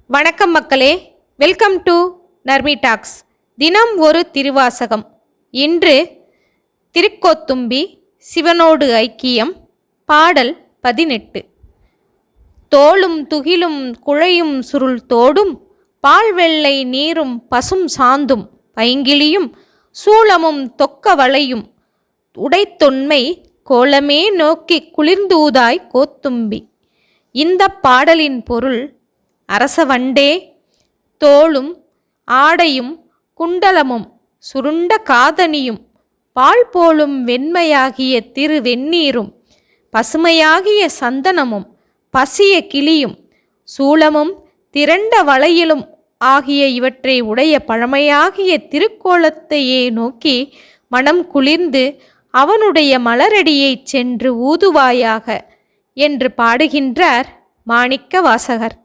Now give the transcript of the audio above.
வணக்கம் மக்களே, welcome to Narmi tax. தினம் ஒரு திருவாசகம். இன்று திருக்கோத்தும்பி சிவனோடு ஐக்கியம், பாடல் 18. தோளும் துகிலும் குழையும் சுருள் தோடும், பால் வெள்ளை நீரும் பசும் சாந்தும், பைங்கிளியும் சூளமும் தொக்க வளையும், உடைத்தொன்மை கோலமே நோக்கி குளிர்ந்தூதாய் கோத்தும்பி. இந்த பாடலின் பொருள்: அரசவண்டே, தோளும் ஆடையும் குண்டலமும் சுருண்ட காதணியும் பால் போலும் வெண்மையாகிய திருவெண்ணீரும் பசுமையாகிய சந்தனமும் பசிய கிளியும் சூளமும் திரண்ட வளையிலும் ஆகிய இவற்றை உடைய பழமையாகிய திருக்கோலத்தையே நோக்கி மனம் குளிர்ந்து அவனுடைய மலரடியைச் சென்று ஊதுவாயாக என்று பாடுகின்றார் மாணிக்க வாசகர்.